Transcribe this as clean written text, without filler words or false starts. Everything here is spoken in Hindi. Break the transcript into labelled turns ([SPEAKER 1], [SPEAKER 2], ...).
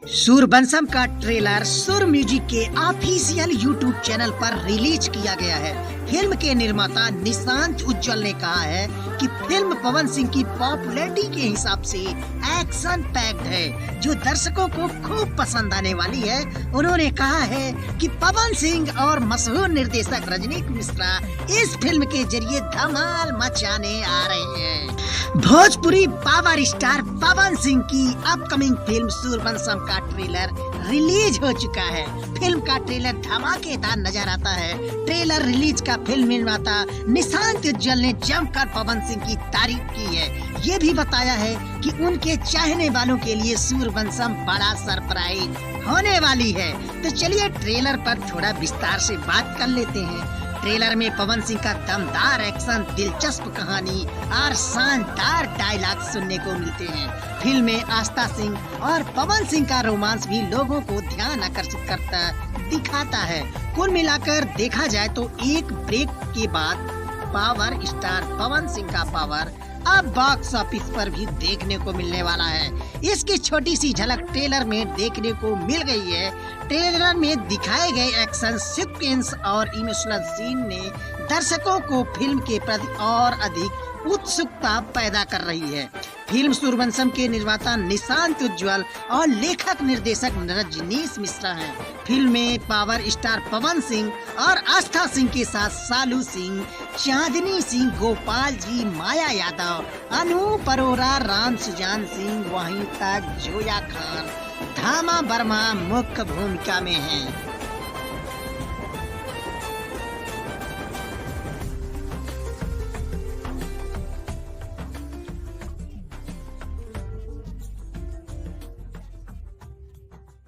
[SPEAKER 1] सूरबंसम का ट्रेलर सुर म्यूजिक के ऑफिशियल यूट्यूब चैनल पर रिलीज किया गया है। फिल्म के निर्माता निशांत उज्ज्वल ने कहा है कि फिल्म पवन सिंह की पॉपुलैरिटी के हिसाब से एक्शन पैक्ड है, जो दर्शकों को खूब पसंद आने वाली है। उन्होंने कहा है कि पवन सिंह और मशहूर निर्देशक रजनीश मिश्रा इस फिल्म के जरिए धमाल मचाने आ रहे हैं। भोजपुरी पावर स्टार पवन सिंह की अपकमिंग फिल्म सूरबंसम का ट्रेलर रिलीज हो चुका है। फिल्म का ट्रेलर धमाकेदार नजर आता है। ट्रेलर रिलीज का फिल्म निर्माता निशांत उज्ज्वल ने जमकर पवन सिंह की तारीफ की है। ये भी बताया है कि उनके चाहने वालों के लिए सूरबंसम बड़ा सरप्राइज होने वाली है। तो चलिए ट्रेलर पर थोड़ा विस्तार से बात कर लेते हैं। ट्रेलर में पवन सिंह का दमदार एक्शन, दिलचस्प कहानी और शानदार डायलॉग सुनने को मिलते हैं। फिल्म में आस्था सिंह और पवन सिंह का रोमांस भी लोगों को ध्यान आकर्षित करता दिखाता है। कुल मिलाकर देखा जाए तो एक ब्रेक के बाद पावर स्टार पवन सिंह का पावर अब बॉक्स ऑफिस पर भी देखने को मिलने वाला है। इसकी छोटी सी झलक ट्रेलर में देखने को मिल गई है। ट्रेलर में दिखाए गए एक्शन सीक्वेंस और इमोशनल सीन ने दर्शकों को फिल्म के प्रति और अधिक उत्सुकता पैदा कर रही है। फिल्म सूरबंसम के निर्माता निशांत उज्ज्वल और लेखक निर्देशक रजनीश मिश्रा हैं। फिल्म में पावर स्टार पवन सिंह और आस्था सिंह के साथ सालू सिंह, चांदनी सिंह, गोपाल जी, माया यादव, अनूप अरोरा, राम सुजान सिंह, वहीं तक जोया खान, धामा वर्मा मुख्य भूमिका में हैं।